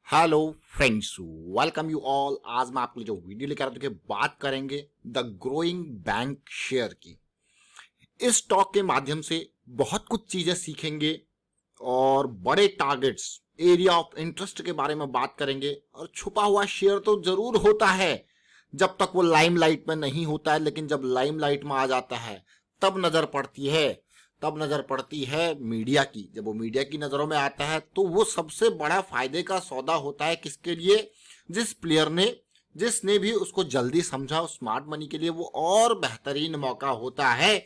Hello friends, welcome you all. आज मैं आपके लिए जो वीडियो लेकर आया हूं, देखिए बात करेंगे द ग्रोइंग बैंक शेयर की। इस स्टॉक के माध्यम से बहुत कुछ चीजें सीखेंगे और बड़े टारगेट्स, एरिया ऑफ इंटरेस्ट के बारे में बात करेंगे। और छुपा हुआ शेयर तो जरूर होता है जब तक वो लाइमलाइट में नहीं होता है, लेकिन जब लाइमलाइट में आ जाता है तब नजर पड़ती है मीडिया की। जब वो मीडिया की नजरों में आता है तो वो सबसे बड़ा फायदे का सौदा होता है किसके लिए? जिस प्लेयर ने, जिसने भी उसको जल्दी समझा, स्मार्ट मनी के लिए वो और बेहतरीन मौका होता है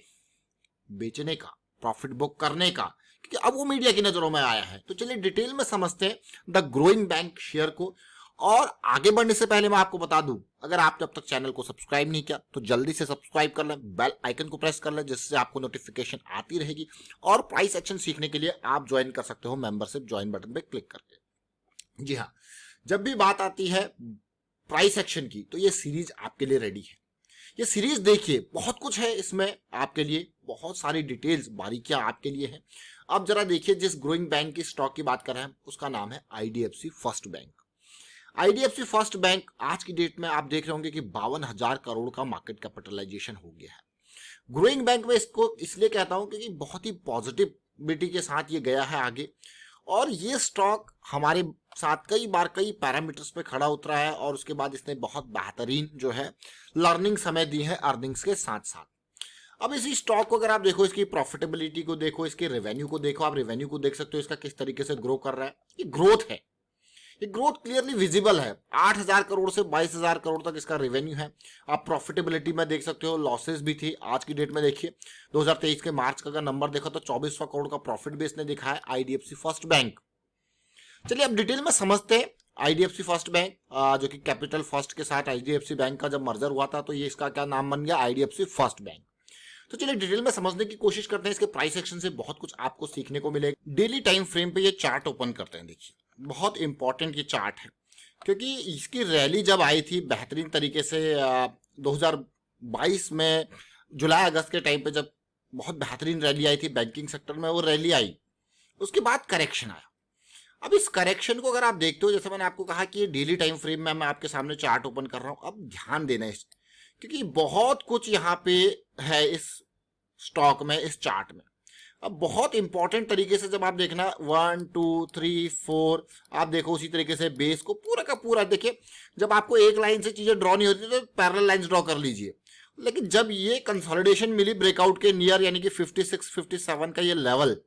बेचने का, प्रॉफिट बुक करने का, क्योंकि अब वो मीडिया की नजरों में आया है। तो चलिए डिटेल में समझते हैं द ग्रोइंग बैंक शेयर को। और आगे बढ़ने से पहले मैं आपको बता दूं, अगर आप जब तक चैनल को सब्सक्राइब नहीं किया तो जल्दी से सब्सक्राइब कर लें, बेल आइकन को प्रेस कर लें, जिससे आपको नोटिफिकेशन आती रहेगी। और प्राइस एक्शन सीखने के लिए आप ज्वाइन कर सकते हो मेंबरशिप ज्वाइन बटन पे क्लिक करके। जी हाँ, जब भी बात आती है प्राइस एक्शन की तो ये सीरीज आपके लिए रेडी है। ये सीरीज देखिए, बहुत कुछ है इसमें आपके लिए, बहुत सारी डिटेल्स, बारीकियां आपके लिए हैं। अब जरा देखिए, जिस ग्रोइंग बैंक की स्टॉक की बात कर रहे हैं उसका नाम है IDFC first bank. IDFC first bank आज की डेट में आप देख रहे होंगे कि 52,000 करोड़ का मार्केट कैपिटलाइजेशन हो गया है। ग्रोइंग बैंक में इसको इसलिए कहता हूं क्योंकि बहुत ही पॉजिटिविटी के साथ ये गया है आगे। और ये स्टॉक हमारे साथ कई बार कई पैरामीटर्स पे खड़ा उतरा है और उसके बाद इसने बहुत बेहतरीन जो है लर्निंग समय दी है अर्निंग्स के साथ साथ। अब इसी स्टॉक को अगर आप देखो, इसकी प्रॉफिटेबिलिटी को देखो, इसके रेवेन्यू को देखो, आप रेवेन्यू को देख सकते हो इसका किस तरीके से ग्रो कर रहा है। ये ग्रोथ है, ये ग्रोथ क्लियरली विजिबल है। 8,000 करोड़ से 22,000 करोड़ तक इसका रेवेन्यू है। आप प्रॉफिटेबिलिटी में देख सकते हो, लॉसेस भी थी। आज की डेट में देखिए 2023 के मार्च का अगर नंबर देखो तो 2400 करोड़ का प्रॉफिट भी इसने दिखाया आईडीएफसी फर्स्ट बैंक। चलिए अब डिटेल में समझते हैं आईडीएफसी फर्स्ट बैंक, जो कि कैपिटल फर्स्ट के साथ आईडीएफसी बैंक का जब मर्जर हुआ था तो ये इसका क्या नाम बन गया, आईडीएफसी फर्स्ट बैंक। तो चलिए डिटेल में समझने की कोशिश करते हैं। इसके प्राइस एक्शन से बहुत कुछ आपको सीखने को मिलेगा। डेली टाइम फ्रेम पे ये चार्ट ओपन करते हैं। देखिए बहुत इंपॉर्टेंट ये चार्ट है, क्योंकि इसकी रैली जब आई थी बेहतरीन तरीके से 2022 में जुलाई अगस्त के टाइम पे, जब बहुत बेहतरीन रैली आई थी बैंकिंग सेक्टर में, वो रैली आई, उसके बाद करेक्शन आया। अब इस करेक्शन को अगर आप देखते हो, जैसे मैंने आपको कहा कि ये डेली टाइम फ्रेम में मैं आपके सामने चार्ट ओपन कर रहा हूं, अब ध्यान देना है क्योंकि बहुत कुछ यहाँ पे है इस स्टॉक में, इस चार्ट में। अब बहुत इंपॉर्टेंट तरीके से जब आप देखना 1 2 3 4, आप देखो उसी तरीके से बेस को पूरा का पूरा देखिए। जब आपको एक लाइन से चीजें ड्रॉ नहीं होती तो पैरेलल लाइंस ड्रॉ कर लीजिए। लेकिन जब ये कंसोलिडेशन मिली ब्रेकआउट के नियर, यानी कि 56 57 का ये लेवल,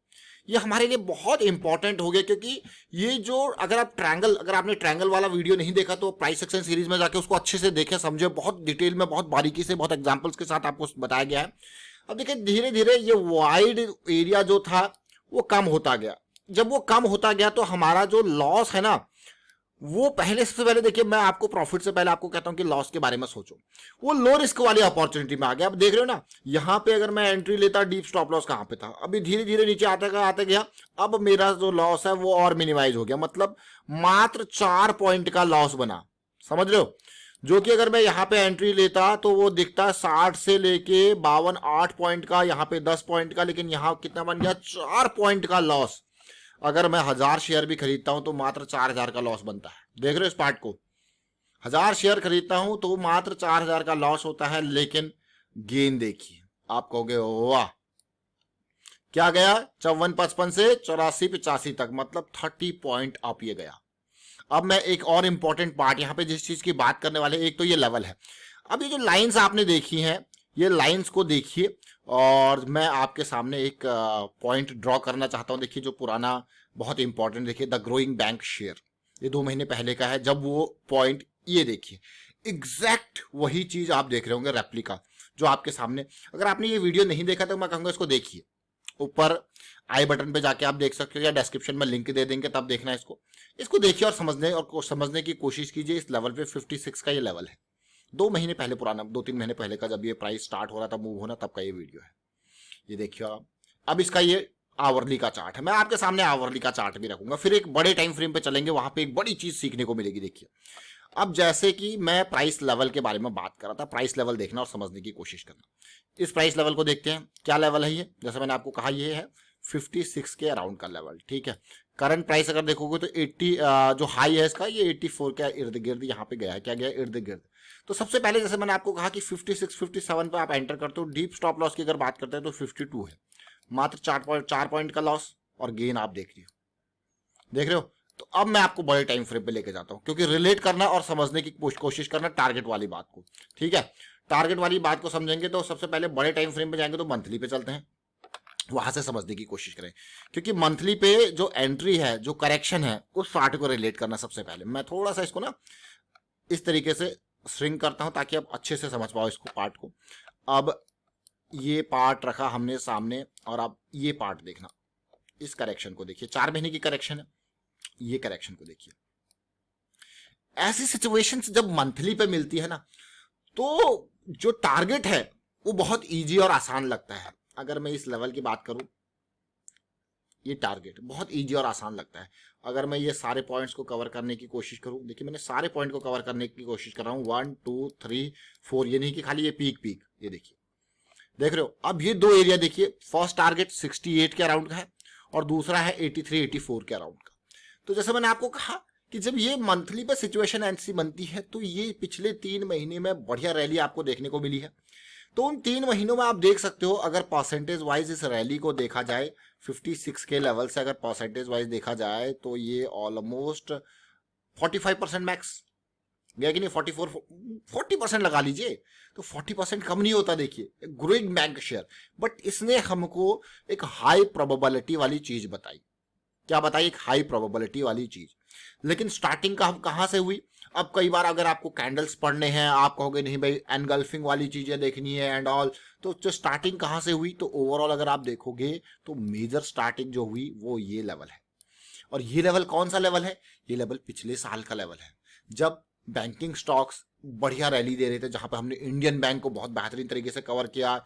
ये हमारे लिए बहुत इंपॉर्टेंट हो गया। क्योंकि ये जो, अगर आपने ट्रायंगल वाला वीडियो नहीं देखा तो प्राइस एक्शन सीरीज में जाके उसको अच्छे से देखें, समझे, बहुत डिटेल में, बहुत बारीकी से, बहुत एग्जांपल्स के साथ आपको बताया गया है। अब देखिए धीरे धीरे ये वाइड एरिया जो था वो कम होता गया। जब वो कम होता गया तो हमारा जो लॉस है ना, वो पहले, सबसे पहले देखिए, मैं आपको प्रॉफिट से पहले आपको कहता हूं कि लॉस के बारे में सोचो। वो लो रिस्क वाली अपॉर्चुनिटी में आ गया। अब देख रहे हो ना, यहां पे अगर मैं एंट्री लेता, डीप स्टॉप लॉस कहां पे था, अभी धीरे धीरे नीचे आते गया। अब मेरा जो लॉस है वो और मिनिमाइज हो गया, मतलब मात्र 4 पॉइंट का लॉस बना, समझ रहे हो? जो कि अगर मैं यहाँ पे एंट्री लेता तो वो दिखता 60 से लेके 52 8 पॉइंट का, यहाँ पे 10 पॉइंट का, लेकिन यहाँ कितना बन गया, 4 पॉइंट का लॉस। अगर मैं 1000 शेयर भी खरीदता हूं तो मात्र 4,000 का लॉस बनता है। देख रहे हो इस पार्ट को? 1000 शेयर खरीदता हूं तो मात्र 4,000 का लॉस होता है, लेकिन गेन देखिए, आप कहोगे वाह, क्या गया 54-55 से 84-85 तक, मतलब 30 पॉइंट अप ये गया। अब मैं एक और इंपॉर्टेंट पार्ट यहां पे जिस चीज की बात करने वाले, एक तो ये लेवल है। अब ये जो लाइंस आपने देखी हैं, ये लाइंस को देखिए, और मैं आपके सामने एक पॉइंट ड्रॉ करना चाहता हूं। देखिए जो पुराना बहुत इंपॉर्टेंट, देखिए द ग्रोइंग बैंक शेयर, ये 2 महीने पहले का है। जब वो पॉइंट, ये देखिए एग्जैक्ट वही चीज आप देख रहे होंगे, रेप्लिका जो आपके सामने। अगर आपने ये वीडियो नहीं देखा तो मैं कहूंगा इसको देखिए, ऊपर आई बटन पे जाके आप देख सकते हो, या डिस्क्रिप्शन में लिंक दे देंगे, तब देखना है इसको देखिए और समझने की कोशिश कीजिए। इस लेवल पे 56 का ये लेवल है, 2 महीने पहले पुराना, 2-3 महीने पहले का, जब ये प्राइस स्टार्ट हो रहा था मूव होना, तब का ये वीडियो है। ये देखिए आप। अब इसका ये आवरली का चार्ट है, मैं आपके सामने आवरली का चार्ट भी रखूंगा, फिर एक बड़े टाइम फ्रेम पे चलेंगे, वहां पे एक बड़ी चीज सीखने को मिलेगी। देखिए अब जैसे कि मैं प्राइस लेवल के बारे में बात कर रहा था, प्राइस लेवल देखना और समझने की कोशिश करना। इस प्राइस लेवल को देखते हैं, क्या लेवल है ये? जैसे मैंने आपको कहा, ये है 56 के अराउंड का लेवल, ठीक है। करंट प्राइस अगर देखोगे तो 80 जो हाई है इसका ये 84 के इर्द गिर्द यहाँ पे गया है, क्या गया इर्द गिर्द। तो सबसे पहले जैसे मैंने आपको कहा कि 56 57 पे आप एंटर करते हो। डीप स्टॉप लॉस की अगर बात करते हैं तो 52 है, मात्र 4 पॉइंट का लॉस और गेन आप देख रहे हो। तो अब मैं आपको बड़े टाइम फ्रेम पे लेके जाता हूं, क्योंकि रिलेट करना और समझने की कोशिश करना टारगेट वाली बात को, ठीक है। टारगेट वाली बात को समझेंगे तो सबसे पहले बड़े टाइम फ्रेम पे जाएंगे तो मंथली पे चलते हैं, वहां से समझने की कोशिश करें। क्योंकि मंथली पे जो एंट्री है, जो करेक्शन है, उस पार्ट को रिलेट करना सबसे पहले। मैं थोड़ा सा इसको ना इस तरीके से श्रिंक करता हूं ताकि आप अच्छे से समझ पाओ इसको, पार्ट को। अब ये पार्ट रखा हमने सामने और अब ये पार्ट देखना, इस करेक्शन को देखिए, 4 महीने की करेक्शन है, ये करेक्शन को देखिए। ऐसी सिचुएशंस जब मंथली पे मिलती है ना, तो जो टारगेट है वो बहुत इजी और आसान लगता है। अगर मैं इस लेवल की बात करूं, ये टारगेट बहुत इजी और आसान लगता है। अगर मैं ये सारे पॉइंट्स को कवर करने की कोशिश करूं, देखिए मैंने सारे पॉइंट को कवर करने की कोशिश कर रहा हूं, 1 2 3 4, ये नहीं कि खाली ये पीक, ये देखिए, देख रहे हो। अब ये 2 एरिया देखिए, फर्स्ट टारगेट 68 के अराउंड का है और दूसरा है 83 84 के अराउंड का। तो जैसे मैंने आपको कहा कि जब ये मंथली पे सिचुएशन ऐसी बनती है तो ये पिछले 3 महीने में बढ़िया रैली आपको देखने को मिली है। तो उन 3 महीनों में आप देख सकते हो, अगर परसेंटेज वाइज इस रैली को देखा जाए 56 के लेवल से, अगर परसेंटेज वाइज देखा जाए तो ये ऑलमोस्ट 45% मैक्स गया कि नहीं, 40% लगा लीजिए, तो 40% कम नहीं होता। देखिए ग्रोइंग बैंक शेयर, बट इसने हमको एक हाई प्रोबेबिलिटी वाली चीज बताई। क्या बताई? एक हाई प्रोबेबिलिटी वाली चीज। लेकिन स्टार्टिंग का हम कहां से हुई? अब कई बार अगर आपको कैंडल्स पढ़ने हैं, आप कहोगे नहीं भाई एनगल्फिंग वाली चीजें देखनी है एंड ऑल, तो जो स्टार्टिंग कहां से हुई, तो ओवरऑल अगर आप देखोगे तो मेजर स्टार्टिंग जो हुई वो ये लेवल है। और ये लेवल कौन सा लेवल है? ये लेवल पिछले साल का लेवल है, जब बैंकिंग स्टॉक्स बढ़िया रैली दे रहे थे, जहां पे हमने इंडियन बैंक को बहुत बेहतरीन तरीके से कवर किया,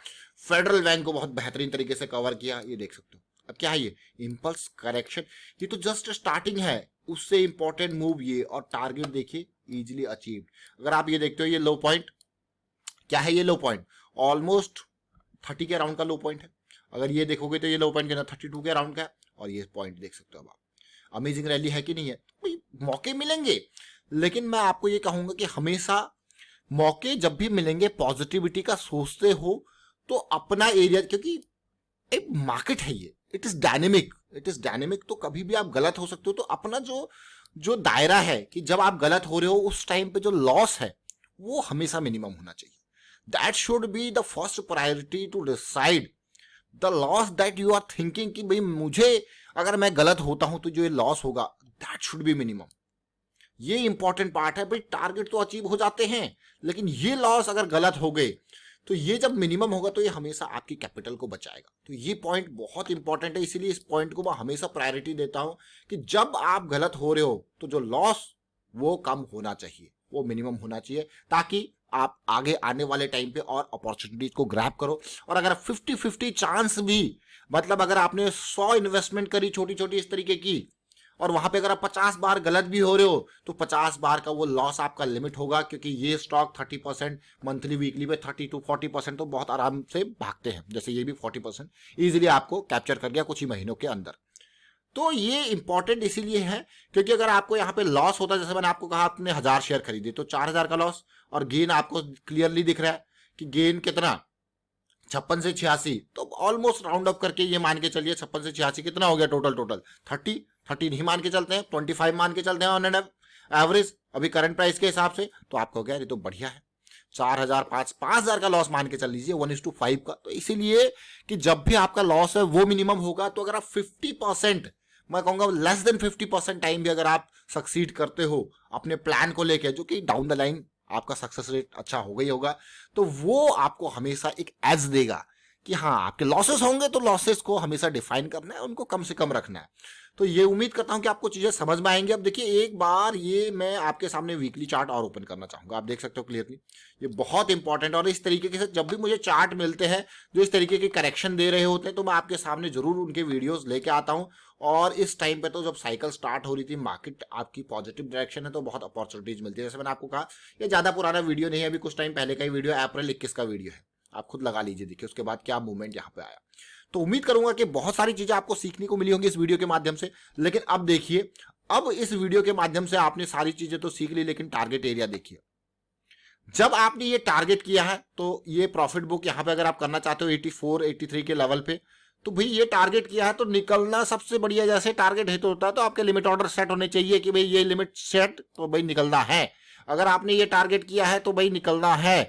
फेडरल बैंक को बहुत बेहतरीन तरीके से कवर किया। ये देख सकते हो। अब क्या है ये? Impulse correction. ये तो जस्ट स्टार्टिंग है, उससे इंपॉर्टेंट मूव ये, और टारगेट देखिए इजीली अचीव्ड। अगर आप ये देखते हो, ये लो पॉइंट क्या है? ये लो पॉइंट ऑलमोस्ट 30 के अराउंड का लो पॉइंट है। अगर ये देखोगे तो ये लो पॉइंट कितना 32 के अराउंड का है, और ये पॉइंट देख सकते हो आप। अमेजिंग रैली है कि नहीं है? तो मौके मिलेंगे, लेकिन मैं आपको ये कहूंगा कि हमेशा मौके जब भी मिलेंगे पॉजिटिविटी का सोचते हो तो अपना एरिया, क्योंकि एक मार्केट है ये, इट इज डायनेमिक, तो कभी भी आप गलत हो सकते हो। तो अपना जो दायरा है कि जब आप गलत हो रहे हो उस टाइम पे जो लॉस है वो हमेशा मिनिमम होना चाहिए। That should be the first priority to decide the loss that you are thinking कि भाई मुझे अगर मैं गलत होता हूं तो जो ये लॉस होगा दैट शुड बी मिनिमम। ये इंपॉर्टेंट पार्ट है भाई। टारगेट तो अचीव हो जाते हैं, लेकिन ये लॉस अगर गलत हो गए तो ये जब मिनिमम होगा तो ये हमेशा आपकी कैपिटल को बचाएगा। तो ये पॉइंट बहुत इंपॉर्टेंट है, इसीलिए इस पॉइंट को मैं हमेशा प्रायोरिटी देता हूं कि जब आप गलत हो रहे हो तो जो लॉस वो कम होना चाहिए, वो मिनिमम होना चाहिए, ताकि आप आगे आने वाले टाइम पे और अपॉर्चुनिटीज को ग्रैब करो। और अगर 50-50 चांस भी, मतलब अगर आपने 100 इन्वेस्टमेंट करी छोटी छोटी इस तरीके की, और वहां पे अगर आप 50 बार गलत भी हो रहे हो तो 50 बार का वो लॉस आपका लिमिट होगा, क्योंकि ये स्टॉक 30% मंथली वीकली पे 30-40% तो बहुत आराम से भागते हैं, जैसे ये भी 40% इजीली आपको कैप्चर कर गया कुछ ही महीनों के अंदर। तो ये इंपॉर्टेंट इसीलिए है क्योंकि अगर आपको यहाँ पे लॉस होता है, जैसे मैंने आपको कहा आपने 1000 शेयर खरीदे तो 4000 का लॉस, और गेन आपको क्लियरली दिख रहा है कि गेन कितना 56 से 86, तो ऑलमोस्ट राउंड अप करके ये मान के चलिए 56 से 86 कितना हो गया टोटल 30 नहीं मान के चलते हैं, 25 मान के चलते हैं ऑन एन एवरेज अभी करंट प्राइस के हिसाब से, तो आपको क्या ये तो बढ़िया है। 4000 5000 का लॉस मान के चल लीजिए 1:5 का। तो इसीलिए कि जब भी आपका लॉस है वो मिनिमम होगा, तो अगर आप 50%, मैं कहूंगा लेस देन 50% टाइम भी अगर आप सक्सीड करते हो अपने प्लान को लेकर, जो कि डाउन द लाइन आपका सक्सेस रेट अच्छा होगा ही होगा, तो वो आपको हमेशा एक एज देगा कि हाँ आपके लॉसेस होंगे तो लॉसेस को हमेशा डिफाइन करना है, उनको कम से कम रखना है। तो ये उम्मीद करता हूं कि आपको चीजें समझ में आएंगी। अब देखिए एक बार ये मैं आपके सामने वीकली चार्ट और ओपन करना चाहूंगा, आप देख सकते हो क्लियरली, ये बहुत इंपॉर्टेंट। और इस तरीके से जब भी मुझे चार्ट मिलते हैं जो इस तरीके के करेक्शन दे रहे होते हैं तो मैं आपके सामने जरूर उनके वीडियोस लेके आता हूं। और इस टाइम पे तो जब साइकिल स्टार्ट हो रही थी, मार्केट आपकी पॉजिटिव डायरेक्शन है, तो बहुत अपॉर्चुनिटीज मिलती है। जैसे मैंने आपको कहा ये ज्यादा पुराना वीडियो नहीं है, अभी कुछ टाइम पहले का ही वीडियो, अप्रैल 21 का वीडियो है, आप खुद लगा लीजिए, देखिए उसके बाद क्या मूवमेंट यहाँ पे आया। तो उम्मीद करूंगा कि बहुत सारी चीजें आपको सीखने को मिली होंगी इस वीडियो के माध्यम से। लेकिन अब देखिए, अब इस वीडियो के माध्यम से आपने सारी चीजें तो सीख ली, लेकिन टारगेट एरिया देखिए। जब आपने ये टारगेट किया है तो ये प्रॉफिट बुक यहाँ पे अगर आप करना चाहते हो 84 83 के लेवल पे, तो भाई ये टारगेट किया है तो निकलना सबसे बढ़िया, जैसे टारगेट हिट होता है तो आपके लिमिट ऑर्डर सेट होने चाहिए कि भाई ये लिमिट सेट, तो भाई निकलना है। अगर आपने ये टारगेट किया है तो भाई निकलना है।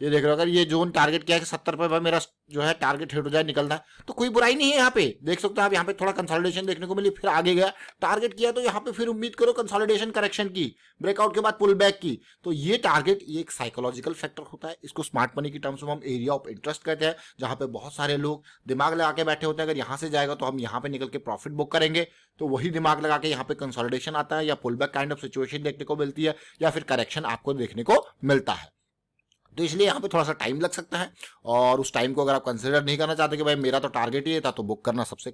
ये देख रहे हो, अगर ये जोन टारगेट किया है कि 70 पे मेरा जो है टारगेट हिट हो जाए, निकलना है, तो कोई बुराई नहीं है। यहाँ पे देख सकते हो आप, यहाँ पे थोड़ा कंसोलिडेशन देखने को मिली, फिर आगे गया, टारगेट किया, तो यहाँ पे फिर उम्मीद करो कंसोलिडेशन करेक्शन की, ब्रेकआउट के बाद पुल बैक की। तो ये टारगेट, ये एक साइकोलॉजिकल फैक्टर होता है, इसको स्मार्ट मनी की टर्म्स में हम एरिया ऑफ इंटरेस्ट कहते हैं, जहां पे बहुत सारे लोग दिमाग लगा के बैठे होते हैं, अगर यहाँ से जाएगा तो हम यहाँ पे निकल के प्रॉफिट बुक करेंगे। तो वही दिमाग लगा के यहाँ पे कंसोलिडेशन आता है, या pull back kind of situation देखने को मिलती है, या फिर करेक्शन आपको देखने को मिलता है। तो इसलिए यहाँ पे थोड़ा सा टाइम लग सकता है, और उस टाइम को अगर आप कंसिडर नहीं करना चाहते कि भाई मेरा तो टारगेट ही था, तो बुक करना सबसे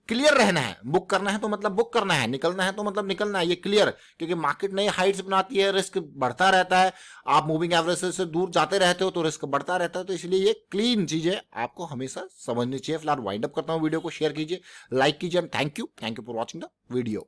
क्लियर रहना है। बुक करना है तो मतलब बुक करना है, निकलना है तो मतलब निकलना है, ये क्लियर। क्योंकि मार्केट नई हाइट्स बनाती है, रिस्क बढ़ता रहता है, आप मूविंग एवरेज से दूर जाते रहते हो तो रिस्क बढ़ता रहता है। तो इसलिए ये क्लीन चीजें आपको हमेशा समझनी चाहिए। फिलहाल वाइंड अप करता हूँ, वीडियो को शेयर कीजिए, लाइक कीजिए, and thank you for watching the video.